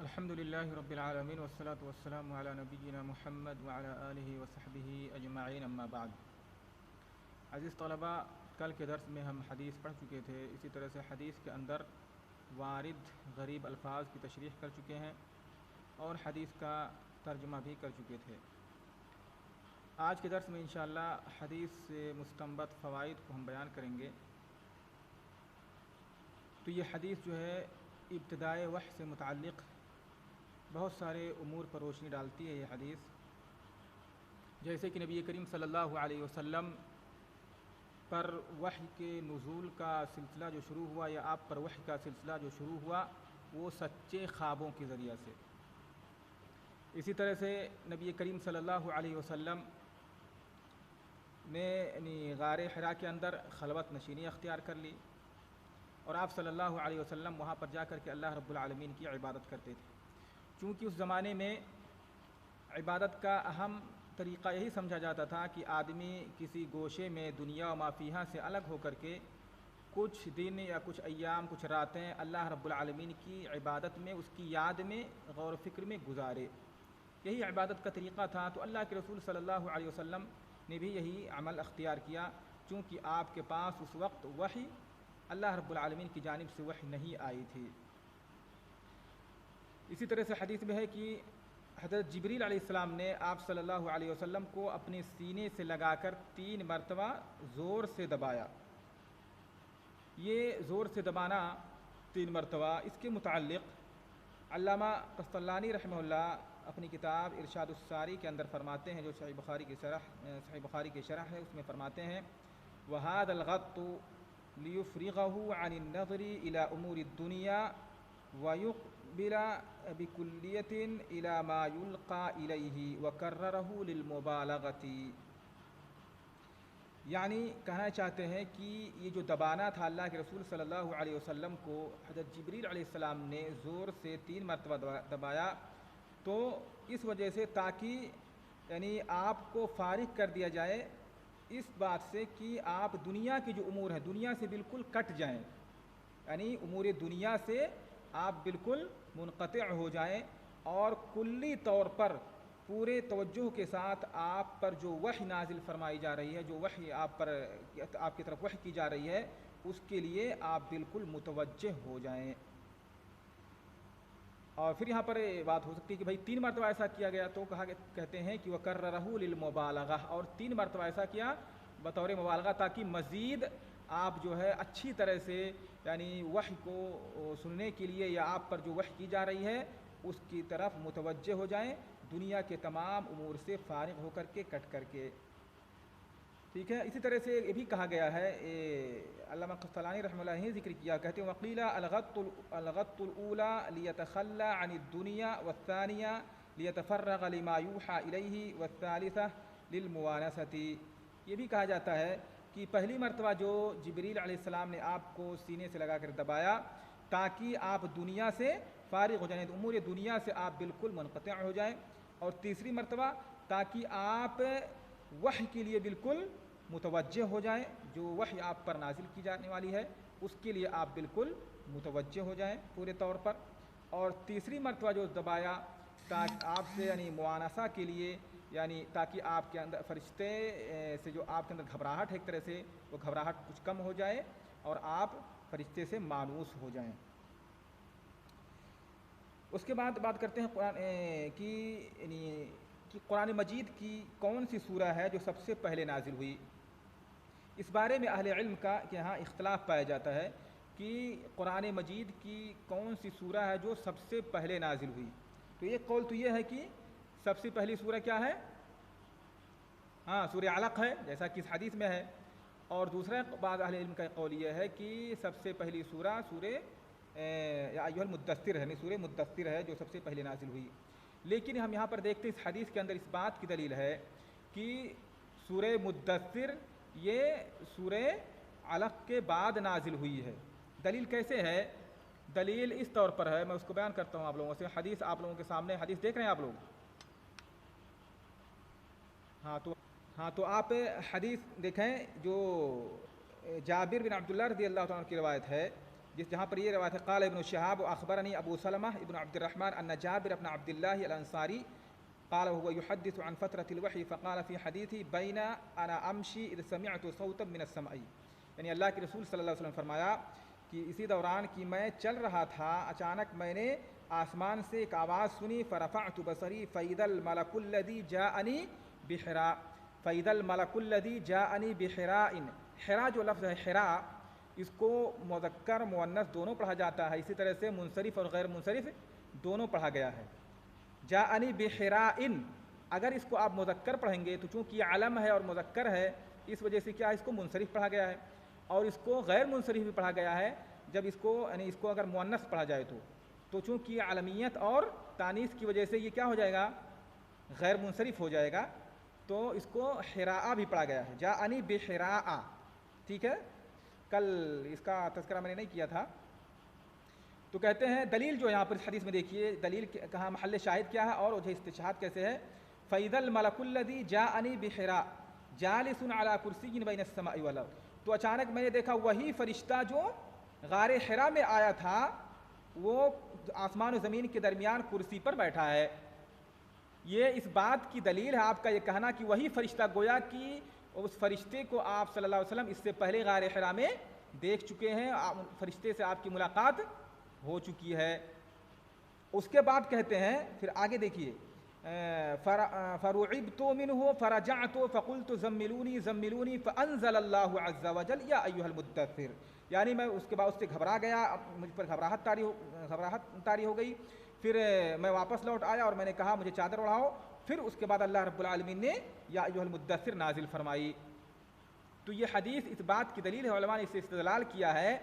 الحمد للہ رب العالمین والصلاة والسلام علی نبینا محمد وعلی آلہ وصحبہ اجمعین اما بعد. عزیز طلبہ، کل کے درس میں ہم حدیث پڑھ چکے تھے. اسی طرح سے حدیث کے اندر وارد غریب الفاظ کی تشریح کر چکے ہیں اور حدیث کا ترجمہ بھی کر چکے تھے. آج کے درس میں انشاءاللہ حدیث سے مستنبط فوائد کو ہم بیان کریں گے. تو یہ حدیث جو ہے ابتدائے وحی سے متعلق بہت سارے امور پر روشنی ڈالتی ہے. یہ حدیث جیسے کہ نبی کریم صلی اللہ علیہ وسلم پر وحی کے نزول کا سلسلہ جو شروع ہوا یا آپ پر وحی کا سلسلہ جو شروع ہوا وہ سچے خوابوں کے ذریعہ سے. اسی طرح سے نبی کریم صلی اللہ علیہ وسلم نے غار حرا کے اندر خلوت نشینی اختیار کر لی اور آپ صلی اللہ علیہ وسلم وہاں پر جا کر کے اللہ رب العالمین کی عبادت کرتے تھے. چونکہ اس زمانے میں عبادت کا اہم طریقہ یہی سمجھا جاتا تھا کہ آدمی کسی گوشے میں دنیا و ما فیہا سے الگ ہو کر کے کچھ دن یا کچھ ایام کچھ راتیں اللہ رب العالمین کی عبادت میں اس کی یاد میں غور و فکر میں گزارے. یہی عبادت کا طریقہ تھا. تو اللہ کے رسول صلی اللہ علیہ وسلم نے بھی یہی عمل اختیار کیا چونکہ آپ کے پاس اس وقت وحی اللہ رب العالمین کی جانب سے وحی نہیں آئی تھی. اسی طرح سے حدیث میں ہے کہ حضرت جبریل علیہ السلام نے آپ صلی اللہ علیہ وسلم کو اپنے سینے سے لگا کر 3 مرتبہ زور سے دبایا. یہ زور سے دبانا 3 مرتبہ اس کے متعلق علامہ قسطلانی رحمہ اللہ اپنی کتاب ارشاد الساری کے اندر فرماتے ہیں، جو صحیح بخاری کی شرح ہے، اس میں فرماتے ہیں وَهَذَا الْغَطُّ لِيُفْرِغَهُ عَنِ النَّظْرِ إِلَى أُمُورِ الدُّنْيَا وَيُقْبِلَ بِكُلِّيَّةٍ إِلَى مَا يُلْقَى إِلَيْهِ وَكَرَّرَهُ لِلْمُبَالَغَةِ. یعنی کہنا چاہتے ہیں کہ یہ جو دبانا تھا اللہ کے رسول صلی اللہ علیہ وسلم کو حضرت جبریل علیہ السلام نے زور سے 3 مرتبہ دبایا تو اس وجہ سے تاکہ یعنی آپ کو فارغ کر دیا جائے اس بات سے کہ آپ دنیا کی جو امور ہیں دنیا سے بالکل کٹ جائیں، یعنی امور دنیا سے آپ بالکل منقطع ہو جائیں اور کلی طور پر پورے توجہ کے ساتھ آپ پر جو وحی نازل فرمائی جا رہی ہے، جو وحی آپ کی طرف وحی کی جا رہی ہے، اس کے لیے آپ بالکل متوجہ ہو جائیں. اور پھر یہاں پر بات ہو سکتی ہے کہ بھائی 3 مرتبہ ایسا کیا گیا تو کہتے ہیں کہ وَكَرَّرَهُ لِلْمُبَالَغَةِ، اور 3 مرتبہ ایسا کیا بطور مبالغہ تاکہ مزید آپ جو ہے اچھی طرح سے یعنی وحی کو سننے کے لیے یا آپ پر جو وحی کی جا رہی ہے اس کی طرف متوجہ ہو جائیں، دنیا کے تمام امور سے فارغ ہو کر کے کٹ کر کے. ٹھیک ہے. اسی طرح سے یہ بھی کہا گیا ہے، علامہ قسطلانی رحمہ اللہ نے ذکر کیا، کہتے ہیں وقیل الغط الاولى ليتخلى عن الدنيا والثانية ليتفرغ لما يوحى إليه والثالثة للموانسة. یہ بھی کہا جاتا ہے کہ پہلی مرتبہ جو جبریل علیہ السلام نے آپ کو سینے سے لگا کر دبایا تاکہ آپ دنیا سے فارغ ہو جائیں، امور دنیا سے آپ بالکل منقطع ہو جائیں، اور تیسری مرتبہ تاکہ آپ وحی کے لیے بالکل متوجہ ہو جائیں، جو وحی آپ پر نازل کی جانے والی ہے اس کے لیے آپ بالکل متوجہ ہو جائیں پورے طور پر. اور تیسری مرتبہ جو دبایا تاکہ آپ سے یعنی موانسہ کے لیے، یعنی تاکہ آپ کے اندر فرشتے سے جو آپ کے اندر گھبراہٹ ہے ایک طرح سے وہ گھبراہٹ کچھ کم ہو جائے اور آپ فرشتے سے مانوس ہو جائیں. اس کے بعد بات کرتے ہیں قرآن کی یعنی کہ قرآن مجید کی کون سی سورہ ہے جو سب سے پہلے نازل ہوئی. اس بارے میں اہل علم کا کہ یہاں اختلاف پایا جاتا ہے کہ قرآن مجید کی کون سی سورہ ہے جو سب سے پہلے نازل ہوئی. تو ایک قول تو یہ ہے کہ سب سے پہلی سورہ کیا ہے؟ سورہ علق ہے، جیسا کہ اس حدیث میں ہے. اور دوسرا بعض اہل علم کا قول یہ ہے کہ سب سے پہلی سورہ سورہ یا ایھا المدثر ہے، یعنی سورہ مدثر ہے جو سب سے پہلے نازل ہوئی. لیکن ہم یہاں پر دیکھتے ہیں اس حدیث کے اندر اس بات کی دلیل ہے کہ سورہ مدثر یہ سورہ علق کے بعد نازل ہوئی ہے. دلیل کیسے ہے؟ دلیل اس طور پر ہے، میں اس کو بیان کرتا ہوں آپ لوگوں سے. حدیث آپ لوگوں کے سامنے حدیث دیکھ رہے ہیں آپ لوگ؟ تو آپ حدیث دیکھیں جو جابر بن عبداللہ رضی اللہ عنہ کی روایت ہے جہاں پر یہ روایت ہے قال ابن شہاب اخبرنی ابو سلمہ ابن عبد الرحمن ان جابر ابن عبد الله الانصاری قال وهو يحدث عن فترة الوحي فقال في حديثي بين انا امشي اذ سمعت صوتا من السماء، یعنی اللہ کے رسول صلی اللہ علیہ وسلم فرمایا کہ اسی دوران کہ میں چل رہا تھا اچانک میں نے آسمان سے ایک آواز سنی فرفعت بصری فاذا الملك الذي جاءني بحراء، فاذا الملك الذي جاءني بحراء، حراء جو لفظ ہے حراء اس کو مذکر مؤنث دونوں پڑھا جاتا ہے، اسی طرح سے منصرف اور غیر منصرف دونوں پڑھا گیا ہے۔ جاءنی بحراء، اگر اس کو آپ مذکر پڑھیں گے تو چونکہ یہ علم ہے اور مذکر ہے اس وجہ سے کیا اس کو منصرف پڑھا گیا ہے، اور اس کو غیر منصرف بھی پڑھا گیا ہے جب اس کو یعنی اس کو اگر مؤنث پڑھا جائے تو چونکہ یہ علمیت اور تانیث کی وجہ سے یہ کیا ہو جائے گا غیر منصرف ہو جائے گا، تو اس کو حراء بھی پڑھا گیا ہے، جاءنی بحراء، ٹھیک ہے۔ کل اس کا تذکرہ میں نے نہیں کیا تھا، تو کہتے ہیں دلیل جو یہاں پر اس حدیث میں دیکھیے دلیل کہاں محل شاہد کیا ہے اور وجہ استشہاد کیسے ہے۔ فَإِذَا الْمَلَكُ الَّذِي جَاءَنِي بِحِرَاءٍ جَالِسٌ عَلَى كُرْسِيٍّ بَيْنَ السَّمَاءِ وَالْأَرْضِ، تو اچانک میں نے دیکھا وہی فرشتہ جو غار حرا میں آیا تھا وہ آسمان و زمین کے درمیان کرسی پر بیٹھا ہے۔ یہ اس بات کی دلیل ہے آپ کا یہ کہنا کہ وہی فرشتہ، گویا کہ اس فرشتے کو آپ صلی اللہ علیہ وسلم اس سے پہلے غار حرا میں دیکھ چکے ہیں، فرشتے سے آپ کی ملاقات ہو چکی ہے۔ اس کے بعد کہتے ہیں پھر آگے دیکھیے فرعبت منه فرجعت فقلت زملوني زملوني فانزل الله عز وجل یا ایها المدثر، یعنی میں اس کے بعد اس سے گھبرا گیا، مجھ پر گھبراہٹ طاری ہو گئی، پھر میں واپس لوٹ آیا اور میں نے کہا مجھے چادر اڑاؤ، پھر اس کے بعد اللہ رب العالمین نے یا ایها المدثر نازل فرمائی۔ تو یہ حدیث اس بات کی دلیل ہے، علماء نے اس سے استدلال کیا ہے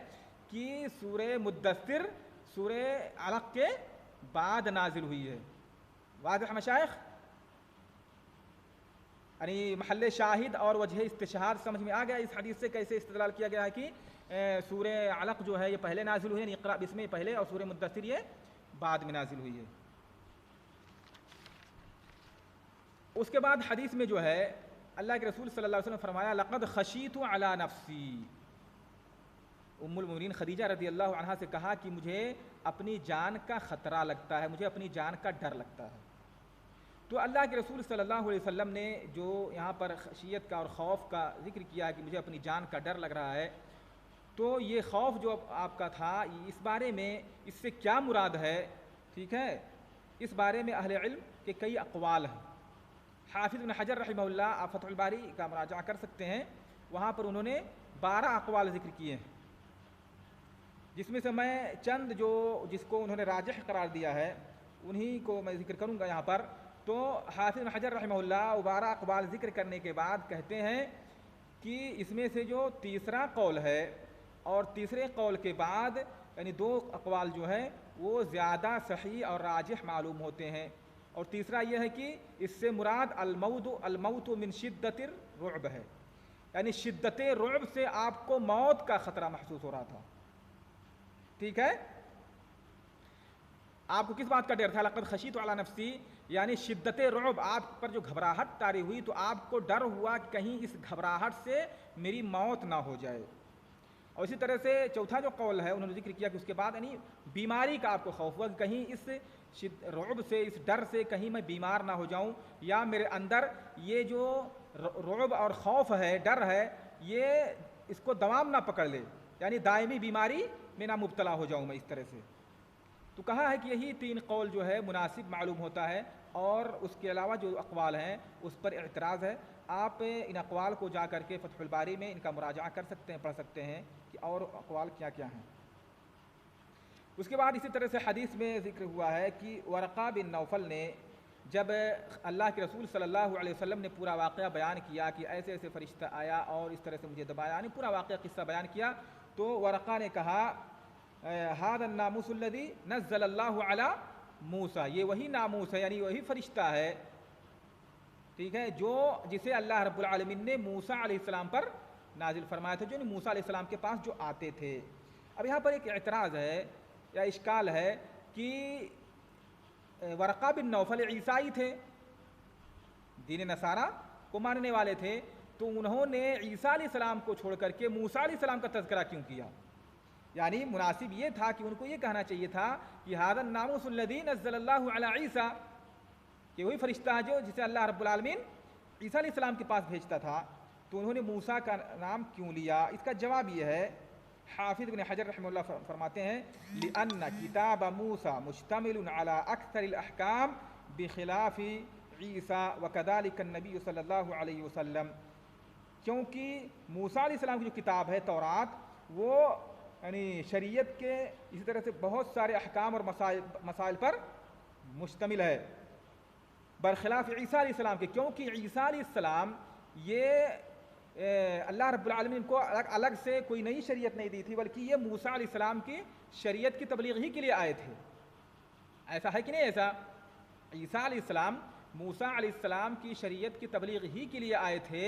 کہ سورہ مدثر سورہ علق کے بعد نازل ہوئی ہے۔ واضح مشائخ؟ یعنی محل شاہد اور وجہ استشہاد سمجھ میں آ گیا اس حدیث سے کیسے استدلال کیا گیا ہے کہ سورہ علق جو ہے یہ پہلے نازل ہوئی ہے، یعنی اقرا بسم پہلے اور سورہ مدثر یہ بعد میں نازل ہوئی ہے۔ اس کے بعد حدیث میں جو ہے اللہ کے رسول صلی اللہ علیہ وسلم فرمایا لقد خشیت علی نفسی، ام المؤمنین خدیجہ رضی اللہ عنہا سے کہا کہ مجھے اپنی جان کا خطرہ لگتا ہے، مجھے اپنی جان کا ڈر لگتا ہے۔ تو اللہ کے رسول صلی اللہ علیہ وسلم نے جو یہاں پر خشیت کا اور خوف کا ذکر کیا کہ مجھے اپنی جان کا ڈر لگ رہا ہے، تو یہ خوف جو آپ کا تھا اس بارے میں اس سے کیا مراد ہے، ٹھیک ہے، اس بارے میں اہل علم کے کئی اقوال ہیں۔ حافظ ابن حجر رحمہ اللہ آپ فتح الباری کا مراجعہ کر سکتے ہیں، وہاں پر انہوں نے 12 اقوال ذکر کیے ہیں، جس میں سے میں چند جس کو انہوں نے راجح قرار دیا ہے انہی کو میں ذکر کروں گا یہاں پر۔ تو حافظ ابن حجر رحمہ اللہ 12 اقوال ذکر کرنے کے بعد کہتے ہیں کہ اس میں سے جو تیسرا قول ہے اور تیسرے قول کے بعد یعنی 2 اقوال جو ہیں وہ زیادہ صحیح اور راجح معلوم ہوتے ہیں، اور تیسرا یہ ہے کہ اس سے مراد الموت من شدت الرعب ہے، یعنی شدت رعب سے آپ کو موت کا خطرہ محسوس ہو رہا تھا، ٹھیک ہے۔ آپ کو کس بات کا ڈر تھا؟ لقد خشیت علی نفسی، یعنی شدت رعب، آپ پر جو گھبراہٹ طاری ہوئی تو آپ کو ڈر ہوا کہ کہیں اس گھبراہٹ سے میری موت نہ ہو جائے۔ اور اسی طرح سے چوتھا جو قول ہے انہوں نے ذکر کیا کہ اس کے بعد یعنی بیماری کا آپ کو خوف ہوا کہ کہیں اس رعب سے اس ڈر سے کہیں میں بیمار نہ ہو جاؤں، یا میرے اندر یہ جو رعب اور خوف ہے ڈر ہے یہ اس کو دوام نہ پکڑ لے، یعنی دائمی بیماری میں نہ مبتلا ہو جاؤں میں اس طرح سے۔ تو کہا ہے کہ یہی 3 قول جو ہے مناسب معلوم ہوتا ہے، اور اس کے علاوہ جو اقوال ہیں اس پر اعتراض ہے۔ آپ ان اقوال کو جا کر کے فتح الباری میں ان کا مراجعہ کر سکتے ہیں، پڑھ سکتے ہیں کہ اور اقوال کیا کیا ہیں۔ اس کے بعد اسی طرح سے حدیث میں ذکر ہوا ہے کہ ورقہ بن نوفل نے جب اللہ کے رسول صلی اللہ علیہ وسلم نے پورا واقعہ بیان کیا کہ ایسے ایسے فرشتہ آیا اور اس طرح سے مجھے دبایا، یعنی پورا واقعہ قصہ بیان کیا، تو ورقہ نے کہا ھذا الناموس الذی نزل اللہ علی موسیٰ، یہ وہی ناموس ہے یعنی وہی فرشتہ ہے، ٹھیک ہے، جسے اللہ رب العالمین نے موسیٰ علیہ السلام پر نازل فرمایا تھا، جو موسیٰ علیہ السلام کے پاس جو آتے تھے۔ اب یہاں پر ایک اعتراض ہے یا اشکال ہے کہ ورقہ بن نوفل عیسائی تھے، دین نصارہ کو ماننے والے تھے، تو انہوں نے عیسیٰ علیہ السلام کو چھوڑ کر کے موسیٰ علیہ السلام کا تذکرہ کیوں کیا؟ یعنی مناسب یہ تھا کہ ان کو یہ کہنا چاہیے تھا کہ ھذا الناموس الذی نزل اللہ علی عیسیٰ، کہ وہی فرشتہ جو جسے اللہ رب العالمین عیسیٰ علیہ السلام کے پاس بھیجتا تھا، تو انہوں نے موسیٰ کا نام کیوں لیا؟ اس کا جواب یہ ہے، حافظ ابن حجر رحمہ اللہ فرماتے ہیں لأن کتاب موسیٰ مشتمل علی اکثر الاحکام بخلاف عیسیٰ وکذلک النبی صلی اللہ علیہ وسلم، کیونکہ موسیٰ علیہ السلام کی جو کتاب ہے تورات، وہ یعنی شریعت کے اسی طرح سے بہت سارے احکام اور مسائل پر مشتمل ہے، برخلاف عیسیٰ علیہ السلام کے، کیونکہ عیسیٰ علیہ السلام یہ اللہ رب العالمین کو الگ سے کوئی نئی شریعت نہیں دی تھی، بلکہ یہ موسیٰ علیہ السلام کی شریعت کی تبلیغ ہی کے لیے آئے تھے۔ ایسا ہے کہ نہیں؟ ایسا عیسیٰ علیہ السلام موسیٰ علیہ السلام کی شریعت کی تبلیغ ہی کے لیے آئے تھے،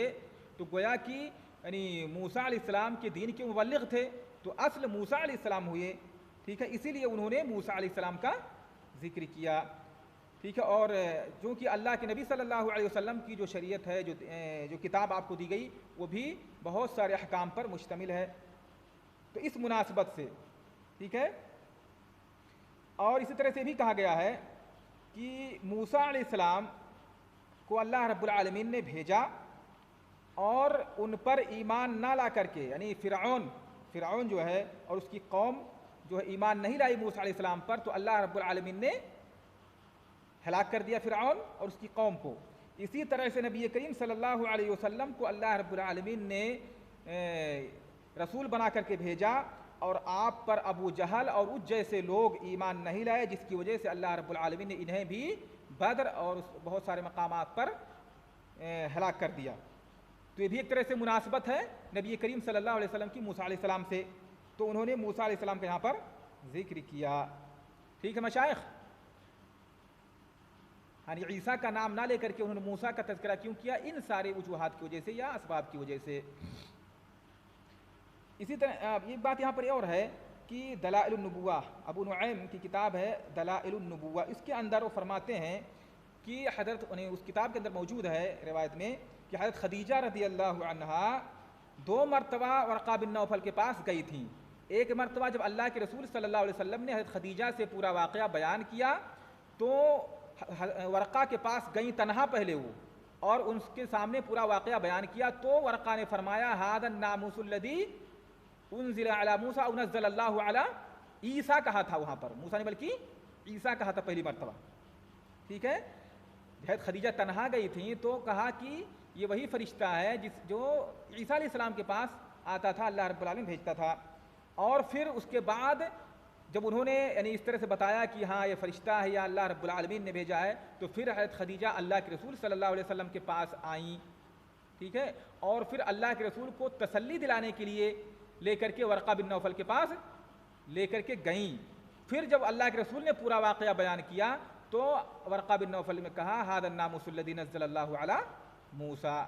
تو گویا کہ یعنی موسیٰ علیہ السلام کے دین کے مبلغ تھے، تو اصل موسیٰ علیہ السلام ہوئے، ٹھیک ہے، اسی لیے انہوں نے موسیٰ علیہ السلام کا ذکر کیا، ٹھیک ہے۔ اور چونکہ اللہ کے نبی صلی اللہ علیہ وسلم کی جو شریعت ہے، جو کتاب آپ کو دی گئی، وہ بھی بہت سارے احکام پر مشتمل ہے، تو اس مناسبت سے، ٹھیک ہے۔ اور اسی طرح سے بھی کہا گیا ہے کہ موسیٰ علیہ السلام کو اللہ رب العالمین نے بھیجا اور ان پر ایمان نہ لا کر کے، یعنی فرعون جو ہے اور اس کی قوم جو ہے ایمان نہیں لائی موسیٰ علیہ السلام پر، تو اللہ رب العالمین نے ہلاک کر دیا فرعون اور اس کی قوم کو۔ اسی طرح سے نبی کریم صلی اللہ علیہ وسلم کو اللہ رب العالمین نے رسول بنا کر کے بھیجا، اور آپ پر ابو جہل اور اس جیسے لوگ ایمان نہیں لائے، جس کی وجہ سے اللہ رب العالمین نے انہیں بھی بدر اور بہت سارے مقامات پر ہلاک کر دیا۔ تو یہ بھی ایک طرح سے مناسبت ہے نبی کریم صلی اللہ علیہ وسلم کی موسیٰ علیہ السلام سے، تو انہوں نے موسیٰ علیہ السلام کا یہاں پر ذکر کیا، ٹھیک ہے مشائخ۔ یعنی عیسیٰ کا نام نہ لے کر کے انہوں نے موسیٰ کا تذکرہ کیوں کیا؟ ان سارے وجوہات کی وجہ سے یا اسباب کی وجہ سے۔ اسی طرح یہ بات یہاں پر اور ہے کہ دلائل النبوہ، ابو نعیم کی کتاب ہے دلائل النبوہ، اس کے اندر وہ فرماتے ہیں کہ حضرت اس کتاب کے اندر موجود ہے روایت میں کہ حضرت خدیجہ رضی اللہ عنہا 2 مرتبہ ورقہ بن نوفل کے پاس گئی تھیں۔ ایک مرتبہ جب اللہ کے رسول صلی اللہ علیہ وسلم نے حضرت خدیجہ سے پورا واقعہ بیان کیا، تو ورقہ کے پاس گئیں تنہا پہلے وہ، اور ان کے سامنے پورا واقعہ بیان کیا، تو ورقہ نے فرمایا ھذا الناموس الذی انزل علی موسیٰ او نزل اللہ علی عیسیٰ، کہا تھا وہاں پر، موسیٰ نے بلکہ عیسیٰ کہا تھا پہلی مرتبہ، ٹھیک ہے۔ حضرت خدیجہ تنہا گئی تھیں تو کہا کہ یہ وہی فرشتہ ہے جو عیسیٰ علیہ السلام کے پاس آتا تھا، اللہ رب العالمین بھیجتا تھا۔ اور پھر اس کے بعد جب انہوں نے یعنی اس طرح سے بتایا کہ ہاں یہ فرشتہ ہے یا اللہ رب العالمین نے بھیجا ہے، تو پھر حضرت خدیجہ اللہ کے رسول صلی اللہ علیہ وسلم کے پاس آئیں، ٹھیک ہے، اور پھر اللہ کے رسول کو تسلی دلانے کے لیے لے کر کے ورقہ بن نوفل کے پاس لے کر کے گئیں۔ پھر جب اللہ کے رسول نے پورا واقعہ بیان کیا تو ورقہ بن نوفل میں کہا ھذا الناموس الذی نزل اللہ علی موسیٰ،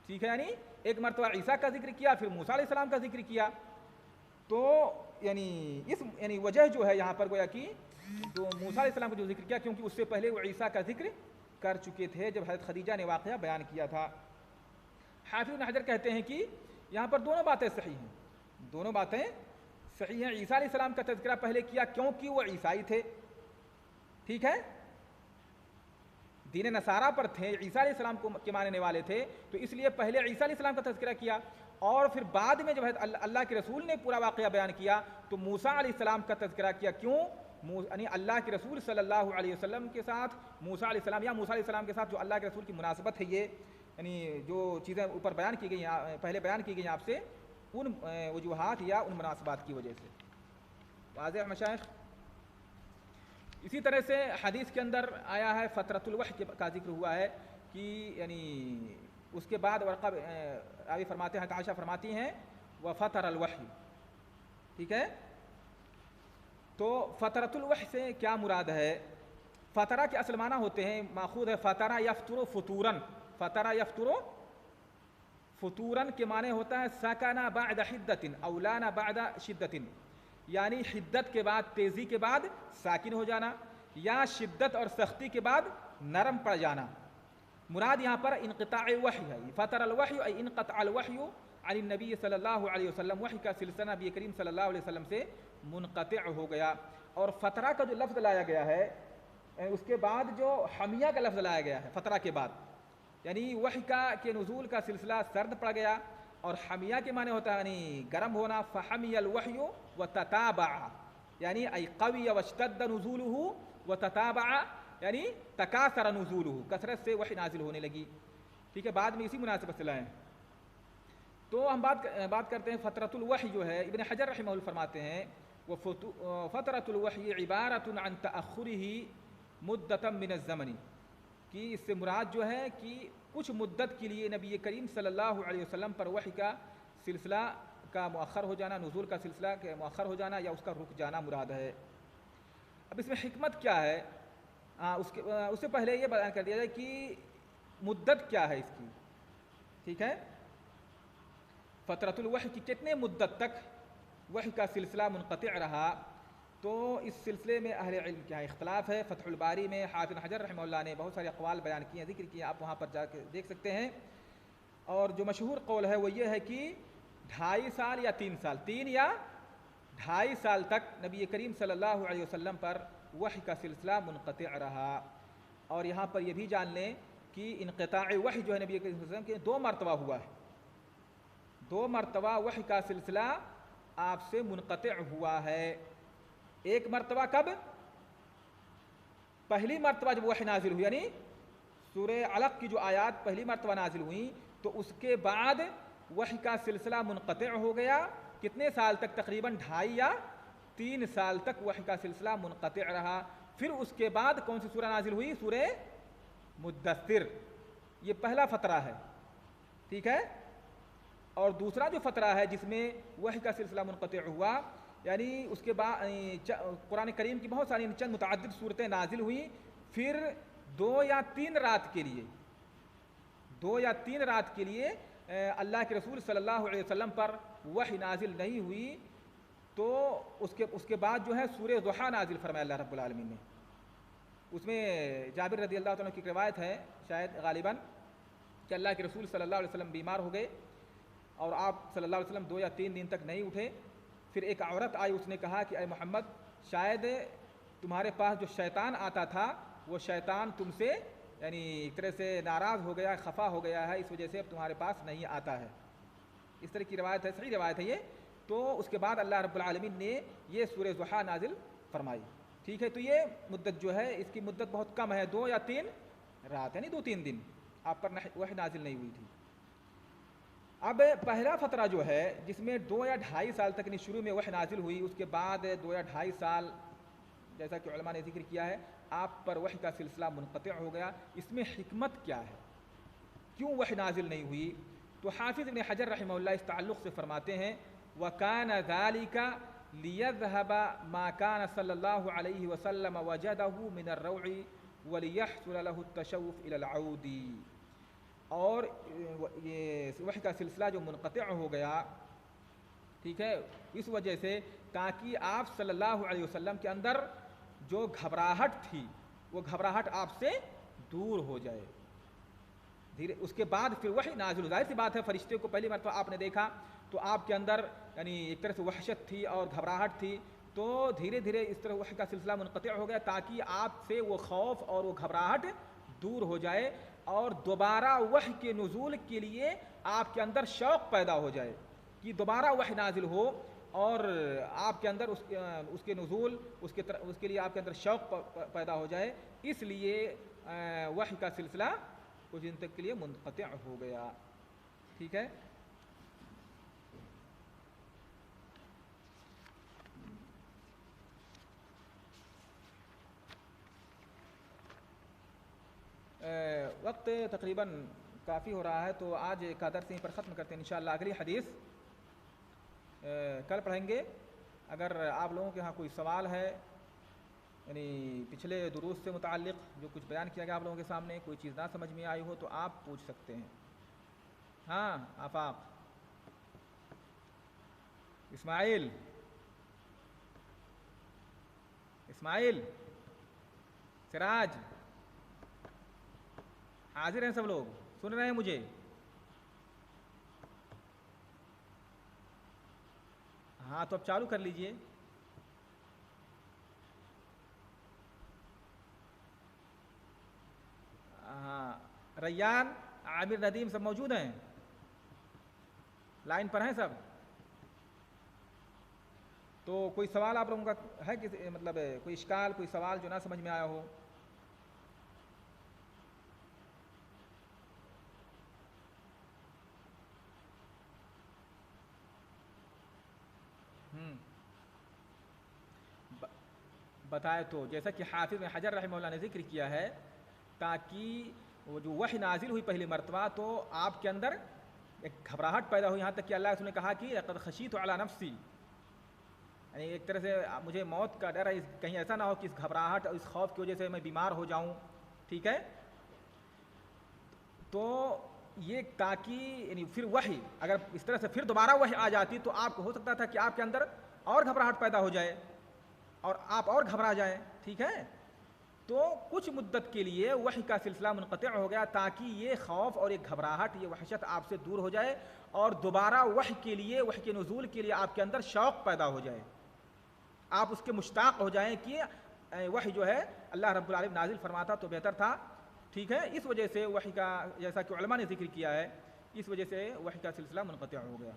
ٹھیک ہے، یعنی ایک مرتبہ عیسیٰ کا ذکر کیا، پھر موسیٰ علیہ السلام کا ذکر کیا۔ تو یعنی وجہ جو ہے یہاں پر گویا کہ جو موسیٰ علیہ السلام کا جو ذکر کیا، کیونکہ اس سے پہلے وہ عیسیٰ کا ذکر کر چکے تھے جب حضرت خدیجہ نے واقعہ بیان کیا تھا۔ حافظ ابن حجر کہتے ہیں کہ یہاں پر دونوں باتیں صحیح ہیں، دونوں باتیں صحیح ہیں۔ عیسیٰ علیہ السلام کا تذکرہ پہلے کیا کیونکہ وہ عیسائی تھے، ٹھیک ہے، دین نصارہ پر تھے، عیسیٰ علیہ السلام کے ماننے والے تھے، تو اس لیے پہلے عیسیٰ علیہ السلام کا تذکرہ کیا، اور پھر بعد میں جب اللہ کے رسول نے پورا واقعہ بیان کیا تو موسیٰ علیہ السلام کا تذکرہ کیا۔ کیوں؟ یعنی اللہ کے رسول صلی اللہ علیہ وسلم کے ساتھ موسیٰ علیہ السلام یا موسیٰ علیہ السلام کے ساتھ جو اللہ کے رسول کی مناسبت ہے، یہ یعنی جو چیزیں اوپر بیان کی گئی پہلے بیان کی گئی آپ سے، ان وجوہات یا ان مناسبات کی وجہ سے۔ واضح مشائخ؟ اسی طرح سے حدیث کے اندر آیا ہے فترۃ الوحی کا ذکر ہوا ہے کہ یعنی اس کے بعد ورقہ راوی فرماتے ہیں، عائشہ فرماتی ہیں وفتر الوحی، ٹھیک ہے۔ تو فترۃ الوحی سے کیا مراد ہے؟ فترہ کے اصل معنی ہوتے ہیں، ماخوذ ہے فترہ یفتر فطوراً، فترہ یفتر فطوراً کے معنی ہوتا ہے سکن بعد حدت او لان بعد شدت، یعنی حدت کے بعد تیزی کے بعد ساکن ہو جانا، یا شدت اور سختی کے بعد نرم پڑ جانا۔ مراد یہاں پر انقطاع وحی ہے، فتر الوحی ای انقطع الوحی عن النبی صلی اللہ علیہ وسلم، وحی کا سلسلہ نبی کریم صلی اللہ علیہ وسلم سے منقطع ہو گیا۔ اور فترہ کا جو لفظ لایا گیا ہے اس کے بعد جو حمیہ کا لفظ لایا گیا ہے فترہ کے بعد، یعنی وحی کے نزول کا سلسلہ سرد پڑ گیا، اور حمیہ کے معنی ہوتا ہے یعنی گرم ہونا، فحمی الوحی وتتابع، یعنی ای قوی واشتد نزولہ وتتابع، یعنی تکاثر نزولہ، کثرت سے وحی نازل ہونے لگی۔ ٹھیک ہے، بعد میں اسی مناسبت سے لائیں۔ تو ہم بات کرتے ہیں فترۃ الوحی جو ہے، ابن حجر رحمہ اللہ فرماتے ہیں وہ فترۃ الوحی عبارۃ عن تأخرہ مدۃ من الزمن، کہ اس سے مراد جو ہے کہ کچھ مدت کے لیے نبی کریم صلی اللہ علیہ وسلم پر وحی کا سلسلہ کا مؤخر ہو جانا، نزول کا سلسلہ کے مؤخر ہو جانا یا اس کا رک جانا مراد ہے۔ اب اس میں حکمت کیا ہے، اس سے پہلے یہ بیان کر دیا جائے کہ مدت کیا ہے اس کی۔ ٹھیک ہے، فترۃ الوحی کی کتنے مدت تک وحی کا سلسلہ منقطع رہا، تو اس سلسلے میں اہل علم کیا اختلاف ہے۔ فتح الباری میں حافظ حجر رحمہ اللہ نے بہت سارے اقوال بیان کیے ہیں، ذکر کیے، آپ وہاں پر جا کے دیکھ سکتے ہیں۔ اور جو مشہور قول ہے وہ یہ ہے کہ 2.5 سال یا 3 سال، 3 یا 2.5 سال تک نبی کریم صلی اللہ علیہ وسلم پر وحی کا سلسلہ منقطع رہا۔ اور یہاں پر یہ بھی جان لیں کہ انقطاع وحی جو ہے نبی کریم صلی اللہ علیہ وسلم کے 2 مرتبہ ہوا ہے، 2 مرتبہ وحی کا سلسلہ آپ سے منقطع ہوا ہے۔ ایک مرتبہ کب؟ پہلی مرتبہ جب وحی نازل ہوئی، یعنی سورہ علق کی جو آیات پہلی مرتبہ نازل ہوئیں، تو اس کے بعد وحی کا سلسلہ منقطع ہو گیا۔ کتنے سال تک؟ تقریباً 2.5 یا 3 سال تک وحی کا سلسلہ منقطع رہا۔ پھر اس کے بعد کون سی سورہ نازل ہوئی؟ سورہ مدثر، یہ پہلا فترہ ہے۔ ٹھیک ہے، اور دوسرا جو فترہ ہے جس میں وحی کا سلسلہ منقطع ہوا، یعنی اس کے بعد قرآن کریم کی بہت ساری چند متعدد صورتیں نازل ہوئیں، پھر 2 یا 3 رات کے لیے 2 یا 3 رات کے لیے اللہ کے رسول صلی اللہ علیہ وسلم پر وحی نازل نہیں ہوئی، تو اس کے بعد جو ہے سورہ ضحیٰ نازل فرمایا اللہ رب العالمین نے۔ اس میں جابر رضی اللہ تعالیٰ کی روایت ہے شاید غالباً کہ اللہ کے رسول صلی اللہ علیہ وسلم بیمار ہو گئے اور آپ صلی اللہ علیہ وسلم 2 یا 3 دن تک نہیں اٹھے۔ پھر ایک عورت آئی، اس نے کہا کہ اے محمد، شاید تمہارے پاس جو شیطان آتا تھا وہ شیطان تم سے یعنی ایک طرح سے ناراض ہو گیا، خفا ہو گیا ہے، اس وجہ سے اب تمہارے پاس نہیں آتا ہے۔ اس طرح کی روایت ہے، صحیح روایت ہے یہ۔ تو اس کے بعد اللہ رب العالمین نے یہ سورہ ضحیٰ نازل فرمائی۔ ٹھیک ہے، تو یہ مدت جو ہے اس کی مدت بہت کم ہے، 2 یا 3 رات، یعنی 2-3 دن آپ پر وحی نازل نہیں ہوئی تھی۔ اب پہلا فترہ جو ہے جس میں 2 یا 2.5 سال تک شروع میں وحی نازل ہوئی، اس کے بعد 2 یا 2.5 سال جیسا کہ علماء نے ذکر کیا ہے آپ پر وحی کا سلسلہ منقطع ہو گیا۔ اس میں حکمت کیا ہے، کیوں وحی نازل نہیں ہوئی؟ تو حافظ ابن حجر رحمہ اللہ اس تعلق سے فرماتے ہیں وَكَانَ ذَلِكَ لِيَذْهَبَ مَا كَانَ صلی اللہ علیہ وسلم وجدہ من الروع وَلِيَحْصُلَ لَهُ التَّشَوُّفُ إِلَى الْعَوْدِ، اور یہ وحی کا سلسلہ جو منقطع ہو گیا، ٹھیک ہے، اس وجہ سے تاکہ آپ صلی اللہ علیہ وسلم کے اندر جو گھبراہٹ تھی وہ گھبراہٹ آپ سے دور ہو جائے۔ دھیرے اس کے بعد پھر وحی نازل، ظاہر سی بات ہے فرشتے کو پہلی مرتبہ آپ نے دیکھا تو آپ کے اندر یعنی ایک طرح سے وحشت تھی اور گھبراہٹ تھی، تو دھیرے دھیرے اس طرح وحی کا سلسلہ منقطع ہو گیا تاکہ آپ سے وہ خوف اور وہ گھبراہٹ دور ہو جائے، اور دوبارہ وحی کے نزول کے لیے آپ کے اندر شوق پیدا ہو جائے کہ دوبارہ وحی نازل ہو، اور آپ کے اندر اس کے نزول اس کے لیے آپ کے اندر شوق پیدا ہو جائے۔ اس لیے وحی کا سلسلہ کچھ دن تک کے لیے منقطع ہو گیا۔ ٹھیک ہے، وقت تقریباً کافی ہو رہا ہے، تو آج کا درس یہیں پر ختم کرتے ہیں انشاءاللہ۔ اگلی حدیث کل پڑھیں گے۔ اگر آپ لوگوں کے ہاں کوئی سوال ہے یعنی پچھلے دروس سے متعلق جو کچھ بیان کیا گیا آپ لوگوں کے سامنے، کوئی چیز نہ سمجھ میں آئی ہو تو آپ پوچھ سکتے ہیں۔ ہاں آفاق، اسماعیل سراج، حاضر ہیں سب لوگ؟ سن رہے ہیں مجھے؟ ہاں تو اب چالو کر لیجئے. ہاں ریان عامر ندیم سب موجود ہیں, لائن پر ہیں سب؟ تو کوئی سوال آپ لوگوں کا ہے کہ مطلب کوئی اشکال, کوئی سوال جو نہ سمجھ میں آیا ہو؟ بتائے تو جیسا کہ حافظ بن حجر رحمہ اللہ نے ذکر کیا ہے, تاکہ وہ جو وحی نازل ہوئی پہلی مرتبہ تو آپ کے اندر ایک گھبراہٹ پیدا ہوئی, یہاں تک کہ اللہ رسول نے کہا کہ لقد خشیت علی نفسی, یعنی ایک طرح سے مجھے موت کا ڈر ہے, کہیں ایسا نہ ہو کہ اس گھبراہٹ اور اس خوف کی وجہ سے میں بیمار ہو جاؤں. ٹھیک ہے, تو یہ تاکہ یعنی پھر وحی اگر اس طرح سے پھر دوبارہ وحی آ جاتی تو آپ کو ہو سکتا تھا کہ آپ کے اندر اور گھبراہٹ پیدا ہو جائے اور آپ اور گھبرا جائیں. ٹھیک ہے, تو کچھ مدت کے لیے وحی کا سلسلہ منقطع ہو گیا تاکہ یہ خوف اور یہ گھبراہٹ, یہ وحشت آپ سے دور ہو جائے اور دوبارہ وحی کے لیے, وحی کے نزول کے لیے آپ کے اندر شوق پیدا ہو جائے, آپ اس کے مشتاق ہو جائیں کہ وحی جو ہے اللہ رب العالمین نازل فرماتا تو بہتر تھا. ٹھیک ہے, اس وجہ سے وحی کا, جیسا کہ علماء نے ذکر کیا ہے, اس وجہ سے وحی کا سلسلہ منقطع ہو گیا.